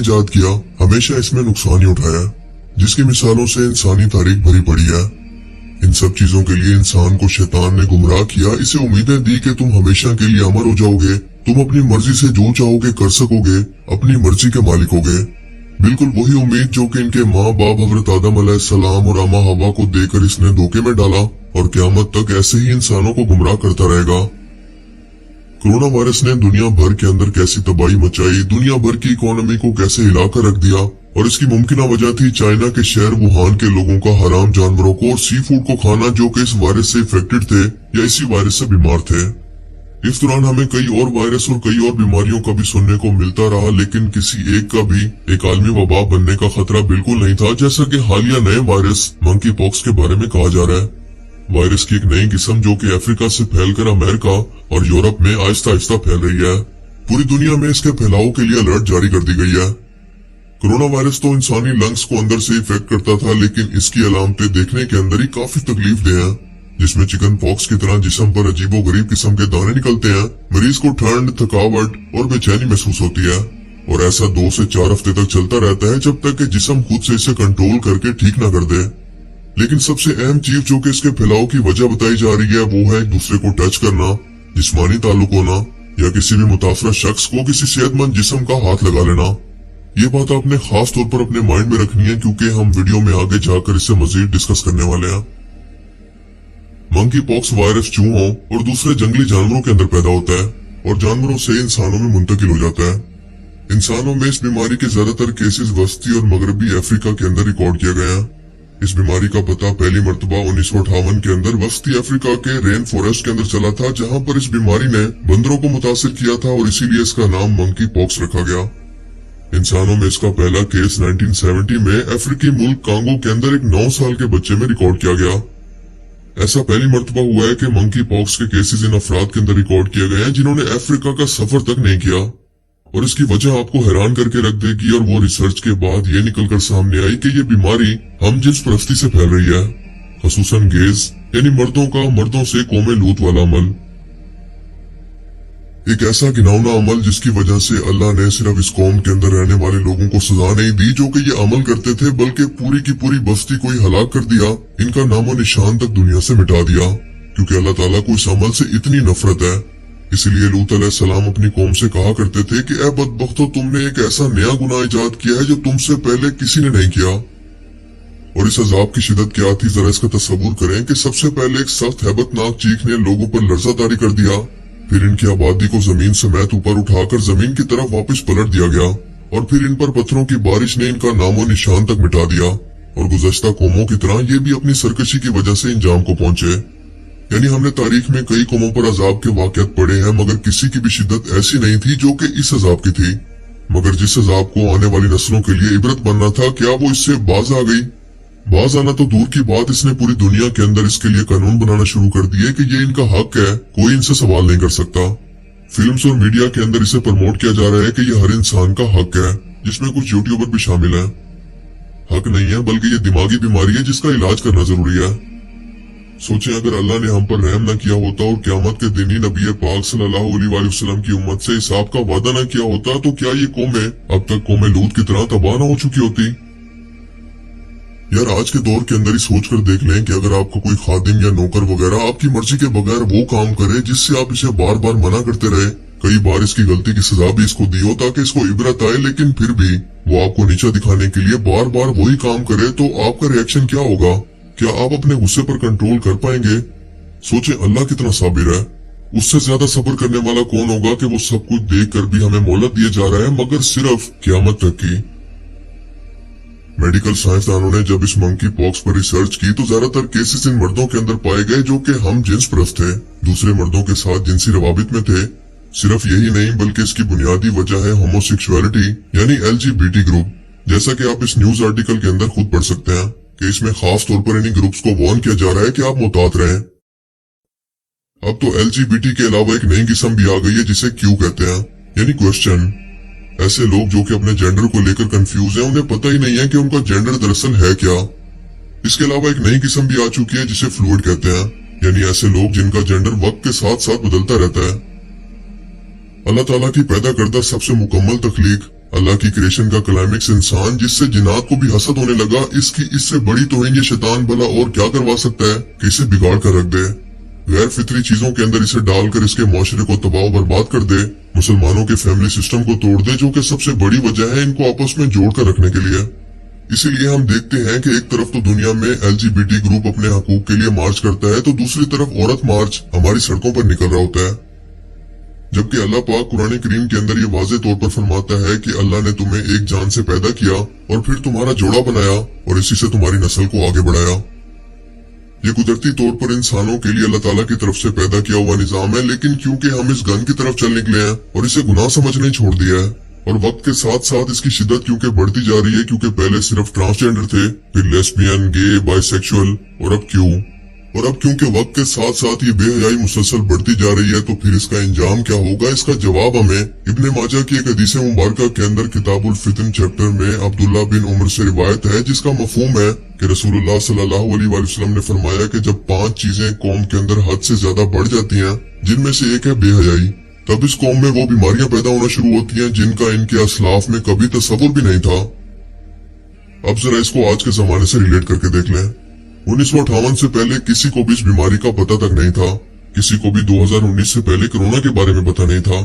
इजाद किया, हमेशा इसमें नुकसान ही उठाया, जिसकी मिसालों से इंसानी तारीख भरी पड़ी है। इन सब चीजों के लिए इंसान को शैतान ने गुमराह किया, इसे उम्मीदें दी कि तुम हमेशा के लिए अमर हो जाओगे, तुम अपनी मर्जी से जो चाहोगे कर सकोगे, अपनी मर्जी के मालिक होगे। बिल्कुल वही उम्मीद जो कि इनके माँ बाप हजरत आदम अलैहिस्सलाम और अम्मा हवा को देकर इसने धोखे में डाला, और क़यामत तक ऐसे ही इंसानों को गुमराह करता रहेगा। कोरोना वायरस ने दुनिया भर के अंदर कैसी तबाही मचाई, दुनिया भर की इकोनॉमी को कैसे हिलाकर रख दिया, और इसकी मुमकिना वजह थी चाइना के शहर वुहान के लोगों का हराम जानवरों को और सी फूड को खाना, जो कि इस वायरस से इफेक्टेड थे या इसी वायरस से बीमार थे। इस दौरान हमें कई और वायरस और कई और बीमारियों का भी सुनने को मिलता रहा, लेकिन किसी एक का भी एक आलमी वबा बनने का खतरा बिल्कुल नहीं था, जैसा कि हालिया नए वायरस मंकी पॉक्स के बारे में कहा जा रहा है। वायरस की एक नई किस्म जो कि अफ्रीका से फैलकर अमेरिका और यूरोप में आहिस्ता आहिस्ता फैल रही है। पूरी दुनिया में इसके फैलाव के लिए अलर्ट जारी कर दी गई है। कोरोना वायरस तो इंसानी लंग्स को अंदर से इफेक्ट करता था, लेकिन इसकी अलामतें देखने के अंदर ही काफी तकलीफ दे हैं, जिसमें चिकन पॉक्स की तरह जिस्म पर अजीबो गरीब किस्म के दाने निकलते हैं, मरीज को ठंड, थकावट और बेचैनी महसूस होती है, और ऐसा 2 से 4 हफ्ते तक चलता रहता है जब तक कि जिस्म खुद से इसे कंट्रोल करके ठीक ना कर दे। लेकिन सबसे अहम चीज जो कि इसके फैलाव की वजह बताई जा रही है वो है एक दूसरे को टच करना, जिस्मानी ताल्लुक होना, या किसी भी मुतासरा शख्स को किसी सेहतमंद जिस्म का हाथ लगा लेना। ये बात आपने खास तौर पर अपने माइंड में रखनी है, क्योंकि हम वीडियो में आगे जाकर इससे मजीद डिस्कस करने वाले हैं। मंकी पॉक्स वायरस चूहों और दूसरे जंगली जानवरों के अंदर पैदा होता है और जानवरों से इंसानों में मुंतकिल हो जाता है। इंसानों में इस बीमारी के ज्यादातर केसेस वस्ती और मगरबी अफ्रीका के अंदर रिकॉर्ड किया गया है। इस बीमारी का पता पहली मर्तबा 1958 के अंदर वस्ती अफ्रीका के रेन फॉरेस्ट के अंदर चला था, जहां पर इस बीमारी ने बंदरों को मुतासिर किया था और इसीलिए इसका नाम मंकी पॉक्स रखा गया। इंसानों में इसका पहला केस 1970 में अफ्रीकी मुल्क कांगो के अंदर एक 9 साल के बच्चे में रिकॉर्ड किया गया। ऐसा पहली मर्तबा हुआ है कि मंकी पॉक्स के केसेस इन अफराद के अंदर रिकॉर्ड किए गए हैं जिन्होंने अफ्रीका का सफर तक नहीं किया, और इसकी वजह आपको हैरान करके रख देगी। और वो रिसर्च के बाद ये निकलकर सामने आई कि ये बीमारी हम जिन्स परस्ती से फैल रही है, खसूसन गेज यानी मर्दों का मर्दों से कौमे लूत वाला अमल। एक ऐसा घिनौना अमल जिसकी वजह से अल्लाह ने सिर्फ इस कौम के अंदर रहने वाले लोगों को सजा नहीं दी जो कि ये अमल करते थे, बल्कि पूरी की पूरी बस्ती को ही हलाक कर दिया, इनका नामो निशान तक दुनिया से मिटा दिया, क्योंकि अल्लाह ताला को इस अमल से इतनी नफरत है। इसलिए लूत अलैहिस्सलाम अपनी कौम से कहा करते थे कि ऐ बदबख्तो, तुमने एक ऐसा नया गुनाह इजाद किया है जो तुमसे पहले किसी ने नहीं किया। और इस अजाब की शिदत क्या थी, जरा इसका तस्वुर करें कि सबसे पहले एक सख्त हैबतनाक चीख ने लोगों पर लर्जा तारी कर दिया, फिर इनकी आबादी को जमीन समेत ऊपर उठाकर जमीन की तरफ वापस पलट दिया गया, और फिर इन पर पत्थरों की बारिश ने इनका नामो निशान तक मिटा दिया, और गुज़श्ता कौमों की तरह ये भी अपनी सरकशी की वजह से इंजाम को पहुंचे। यानी हमने तारीख में कई कौमों पर अजाब के वाक़यात पढ़े हैं, मगर किसी की भी शिद्दत ऐसी नहीं थी जो कि इस अजाब की थी। मगर जिस अजाब को आने वाली नस्लों के लिए इबरत बनना था, क्या वो इससे बाज आ गई? बाज आना तो दूर की बात, इसने पूरी दुनिया के अंदर इसके लिए कानून बनाना शुरू कर दिए कि ये इनका हक है, कोई इनसे सवाल नहीं कर सकता। फिल्म्स और मीडिया के अंदर इसे प्रमोट किया जा रहा है कि ये हर इंसान का हक है, जिसमें कुछ यूट्यूबर भी शामिल हैं। हक नहीं है, बल्कि ये दिमागी बीमारी है जिसका इलाज करना जरूरी है। सोचें, अगर अल्लाह ने हम पर रहम न किया होता और क़यामत के दिन ही नबी पाक सल्लल्लाहु अलैहि वसल्लम की उम्मत से हिसाब का वादा न किया होता, तो क्या ये कौमें अब तक कौमे लूत की तरह तबाह न हो चुकी होती? यार, आज के दौर के अंदर ही सोच कर देख लें कि अगर आपका कोई खादिम या नौकर वगैरह आपकी मर्जी के बगैर वो काम करे जिससे आप इसे बार बार मना करते रहे, कई बार इसकी गलती की सजा भी इसको दी हो ताकि इसको इबरत आए, लेकिन फिर भी वो आपको नीचा दिखाने के लिए बार बार वही काम करे, तो आपका रिएक्शन क्या होगा? क्या आप अपने गुस्से पर कंट्रोल कर पाएंगे? सोचें, अल्लाह कितना साबिर है। उससे ज्यादा सब्र करने वाला कौन होगा कि वो सब कुछ देख कर भी हमें मोहलत दिया जा रहा है, मगर सिर्फ क़यामत तक की। मेडिकल साइंसदानों ने जब इस मंकी पॉक्स पर रिसर्च की तो ज्यादातर केसेस इन मर्दों के अंदर पाए गए जो कि हम जिन्स परस्त थे, दूसरे मर्दों के साथ जिनसी रवाबित में थे। सिर्फ यही नहीं, बल्कि इसकी बुनियादी वजह है होमोसेक्सुअलिटी यानी LGBT ग्रुप, जैसा कि आप इस न्यूज आर्टिकल के अंदर खुद पढ़ सकते हैं कि इसमें खास तौर पर इन्हीं ग्रुप्स को वार्न किया जा रहा है कि आप मुहतात रहें। अब तो LGBT के अलावा एक नई किस्म भी आ गई है जिसे क्यू कहते हैं, यानी क्वेश्चन। ऐसे लोग जो कि अपने जेंडर को लेकर कंफ्यूज हैं, उन्हें पता ही नहीं है कि उनका जेंडर दरअसल है क्या। इसके अलावा एक नई किस्म भी आ चुकी है जिसे फ्लूइड कहते हैं, यानी ऐसे लोग जिनका जेंडर वक्त के साथ साथ बदलता रहता है। अल्लाह ताला की पैदा करदा सबसे मुकम्मल तख्लीक अल्लाह की क्रिएशन का क्लाइमेक्स इंसान जिससे जिन्नात को भी हसद होने लगा, इससे बड़ी तौहीन ये शैतान भला और क्या करवा सकता है कि इसे बिगाड़ कर रख दे, गैर फितरी चीजों के अंदर इसे डालकर इसके माशरे को तबाह बर्बाद कर दे, मुसलमानों के फैमिली सिस्टम को तोड़ दे, जो कि सबसे बड़ी वजह है इनको आपस में जोड़ कर रखने के लिए। इसीलिए हम देखते हैं कि एक तरफ तो दुनिया में LGBT ग्रुप अपने हकूक के लिए मार्च करता है, तो दूसरी तरफ औरत मार्च हमारी सड़कों पर निकल रहा होता है। जबकि अल्लाह पाक कुरान करीम के अंदर ये वाज़ेह तौर पर फरमाता है कि अल्लाह ने तुम्हें एक जान से पैदा किया और फिर तुम्हारा जोड़ा बनाया और इसी से तुम्हारी नस्ल को आगे बढ़ाया। ये कुदरती तौर पर इंसानों के लिए अल्लाह ताला की तरफ से पैदा किया हुआ निजाम है, लेकिन क्योंकि हम इस गन की तरफ चल निकले हैं और इसे गुनाह समझने छोड़ दिया है, और वक्त के साथ साथ इसकी शिद्दत क्योंकि बढ़ती जा रही है, क्योंकि पहले सिर्फ ट्रांसजेंडर थे, फिर लेस्बियन, गे, बाइसेक्सुअल, और अब क्योंकि वक्त के साथ साथ ये बेहयाई मुसलसल बढ़ती जा रही है, तो फिर इसका इंजाम क्या होगा? इसका जवाब हमें इब्ने माजा की एक हदीस मुबारका के अंदर किताबुल फितन चैप्टर में अब्दुल्ला बिन उमर से रिवायत है, जिसका मफहूम है कि रसूलुल्लाह सल्लल्लाहु अलैहि वसल्लम ने फरमाया कि जब 5 चीजें कौम के अंदर हद से ज्यादा बढ़ जाती हैं, जिनमें से एक है बेहयाई, तब इस कौम में वो बीमारियां पैदा होना शुरू होती हैं जिनका इनके असलाफ में कभी तसव्वुर भी नहीं था। अब जरा इसको आज के जमाने से रिलेट करके देख लें। 1958 से पहले किसी को भी इस बीमारी का पता तक नहीं था, किसी को भी 2019 से पहले कोरोना के बारे में पता नहीं था।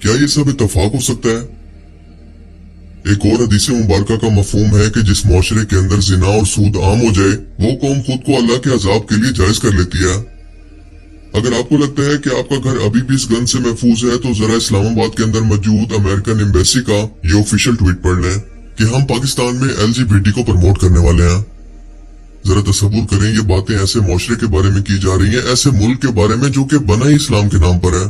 क्या ये सब इत्तफाक हो सकता है? एक और हदीस मुबारका का मफहूम है कि जिस मुआशरे के अंदर जिना और सूद आम हो जाए, वो कौम खुद को अल्लाह के अजाब के लिए जायज कर लेती है। अगर आपको लगता है कि आपका घर अभी भी इस गन से महफूज है, तो जरा इस्लामाबाद के अंदर मौजूद अमेरिकन एम्बेसी का ये ऑफिशियल ट्वीट पढ़ लें कि हम पाकिस्तान में LGBT को प्रमोट करने वाले हैं। जरा तसव्वुर करें, ये बातें ऐसे मुआशरे के बारे में की जा रही हैं, ऐसे मुल्क के बारे में जो कि बना ही इस्लाम के नाम पर है,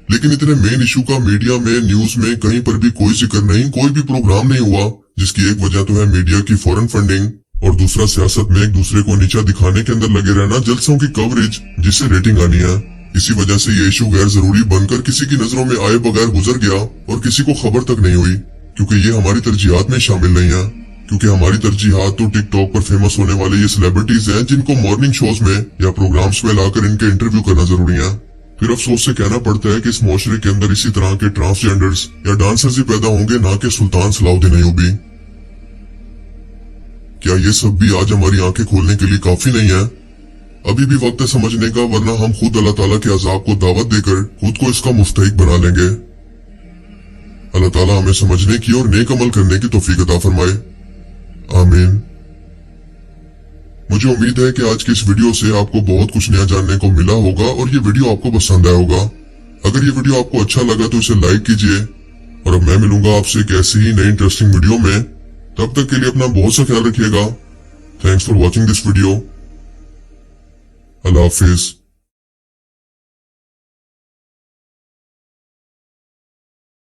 लेकिन इतने मेन इशू का मीडिया में, न्यूज में कहीं पर भी कोई जिक्र नहीं, कोई भी प्रोग्राम नहीं हुआ, जिसकी एक वजह तो है मीडिया की फॉरेन फंडिंग और दूसरा सियासत में एक दूसरे को नीचा दिखाने के अंदर लगे रहना, जलसों की कवरेज जिससे रेटिंग आनी है। इसी वजह से ये इशू गैर जरूरी बनकर किसी की नजरों में आए बगैर गुजर गया और किसी को खबर तक नहीं हुई, क्योंकि ये हमारी तरजीहात में शामिल नहीं है। क्योंकि हमारी तरजीहात तो टिकटॉक पर फेमस होने वाले ये सेलिब्रिटीज हैं, जिनको मॉर्निंग शोज में या प्रोग्राम्स में लाकर इनके इंटरव्यू करना जरूरी है। फिर अफसोस से कहना पड़ता है कि इस मुआशरे के अंदर इसी तरह के ट्रांसजेंडर्स या डांसर्स ही पैदा होंगे, ना कि सुल्तान सलाउद्दीन अय्यूबी। क्या ये सब भी आज हमारी आंखें खोलने के लिए काफी नहीं है? अभी भी वक्त है समझने का, वरना हम खुद अल्लाह ताला के अजाब को दावत देकर खुद को इसका मुस्तहिक बना लेंगे। अल्लाह ताला हमें समझने की और नेक अमल करने की तौफीक अता फरमाए, आमीन। मुझे उम्मीद है कि आज की इस वीडियो से आपको बहुत कुछ नया जानने को मिला होगा और ये वीडियो आपको पसंद आया होगा। अगर ये वीडियो आपको अच्छा लगा तो इसे लाइक कीजिए, और अब मैं मिलूंगा आपसे एक ऐसी ही नई इंटरेस्टिंग वीडियो में। तब तक के लिए अपना बहुत सा ख्याल रखिएगा। Thanks for watching this video. Allah Hafiz.